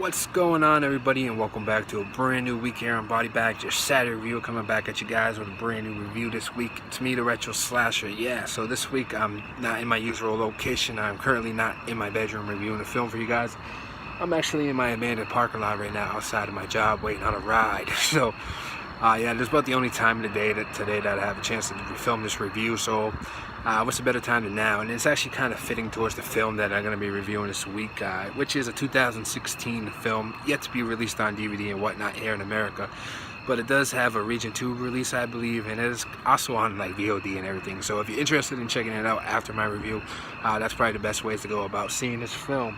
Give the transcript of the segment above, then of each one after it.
What's going on, everybody, and welcome back to a brand new week here on Body Bag. Your Saturday review, coming back at you guys with a brand new review this week. It's me, the Retro Slasher. Yeah, so this week I'm not in my usual location. I'm currently not in my bedroom reviewing a film for you guys. I'm actually in my abandoned parking lot right now outside of my job waiting on a ride. So yeah, this is about the only time of the day today that I have a chance to film this review. So what's a better time than now? And it's actually kind of fitting towards the film that I'm going to be reviewing this week, which is a 2016 film, yet to be released on DVD and whatnot here in America. But it does have a Region 2 release, I believe, and it is also on like VOD and everything. So if you're interested in checking it out after my review, that's probably the best ways to go about seeing this film.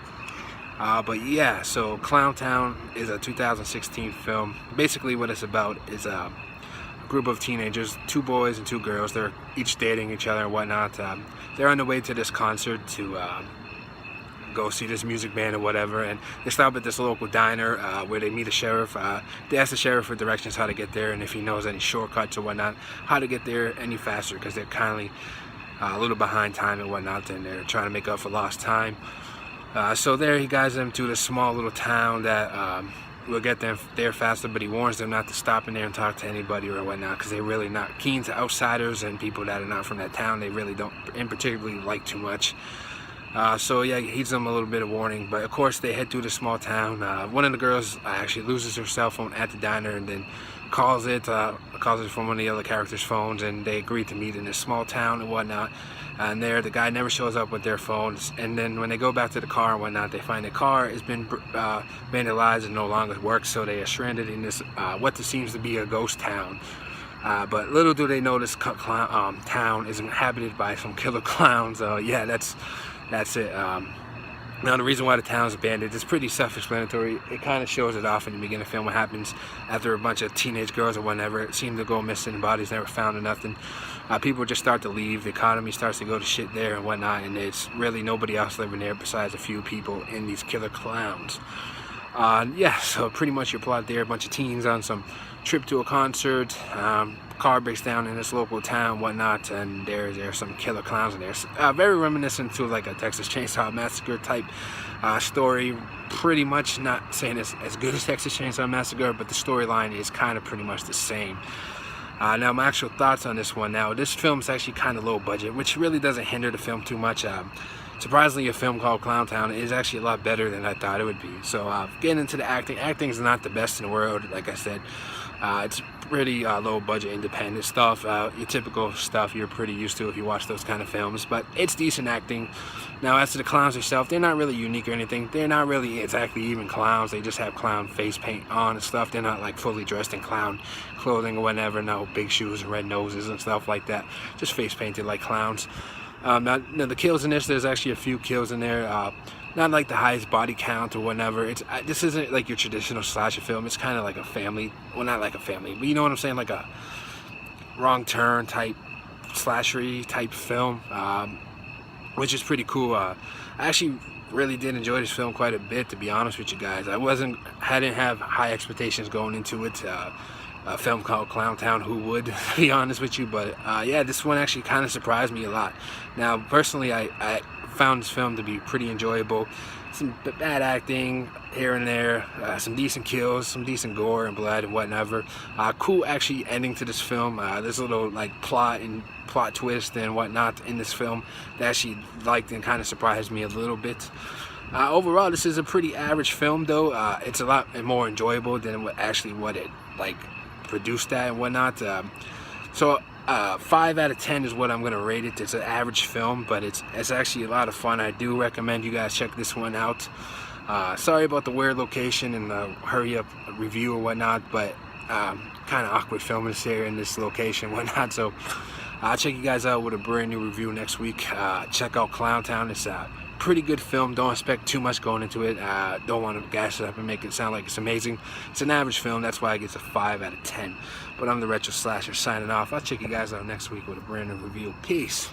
But yeah, so Clowntown is a 2016 film. Basically what it's about is a group of teenagers, 2 boys and 2 girls. They're each dating each other and whatnot. They're on the way to this concert to go see this music band or whatever, and they stop at this local diner where they meet a sheriff. They ask the sheriff for directions how to get there and if he knows any shortcuts or whatnot, how to get there any faster, because they're kindly a little behind time and whatnot, and they're trying to make up for lost time. So there he guides them to this small little town that will get them there faster, but he warns them not to stop in there and talk to anybody or whatnot, because they're really not keen to outsiders and people that are not from that town. They really don't in particularly like too much. So yeah, he gives them a little bit of warning, but of course they head through the small town. One of the girls actually loses her cell phone at the diner and then calls it from one of the other characters' phones, and they agree to meet in this small town and whatnot. And there, the guy never shows up with their phones. And then when they go back to the car and whatnot, they find the car has been vandalized and no longer works. So they are stranded in this what seems to be a ghost town. But little do they know this town is inhabited by some killer clowns. Yeah, that's it. Now the reason why the town's abandoned is pretty self-explanatory. It kind of shows it off in the beginning of the film. What happens after a bunch of teenage girls or whatever seem to go missing, bodies never found or nothing. People just start to leave. The economy starts to go to shit there and whatnot, and there's really nobody else living there besides a few people and these killer clowns. Yeah, so pretty much your plot there. A bunch of teens on some trip to a concert. Car breaks down in this local town, whatnot, and there's some killer clowns in there. Very reminiscent to like a Texas Chainsaw Massacre type story. Pretty much, not saying it's as good as Texas Chainsaw Massacre, but the storyline is kind of pretty much the same. Now my actual thoughts on this one. Now this film's actually kind of low budget, which really doesn't hinder the film too much. Surprisingly, a film called Clowntown is actually a lot better than I thought it would be. So getting into the acting, acting's not the best in the world, like I said. It's pretty low budget independent stuff, your typical stuff you're pretty used to if you watch those kind of films, but it's decent acting. Now as to the clowns themselves, they're not really unique or anything. They're not really exactly even clowns. They just have clown face paint on and stuff. They're not like fully dressed in clown clothing or whatever, no big shoes and red noses and stuff like that. Just face painted like clowns. Now the kills in this, there's actually a few kills in there. Not like the highest body count or whatever. This isn't like your traditional slasher film. It's kind of like a family, well, not like a family, but you know what I'm saying, like a wrong turn type slashery type film, which is pretty cool. I actually really did enjoy this film quite a bit, to be honest with you guys. I didn't have high expectations going into it. A film called Clowntown, who would, to be honest with you? But yeah, this one actually kind of surprised me a lot. Now personally, I found this film to be pretty enjoyable. Some bad acting here and there, some decent kills, some decent gore and blood and whatever. Cool actually ending to this film. There's a little like plot twist and whatnot in this film that actually liked and kind of surprised me a little bit. Overall, this is a pretty average film though. It's a lot more enjoyable than what it like produced at and whatnot. So 5 out of 10 is what I'm gonna rate it. It's an average film, but it's actually a lot of fun. I do recommend you guys check this one out. Sorry about the weird location and the hurry up review or whatnot, but kind of awkward filming this here in this location and whatnot. So I'll check you guys out with a brand new review next week. Check out Clowntown. It's a pretty good film. Don't expect too much going into it. Don't want to gas it up and make it sound like it's amazing. It's an average film. That's why it gets a 5 out of 10. But I'm the Retro Slasher signing off. I'll check you guys out next week with a brand new review. Peace.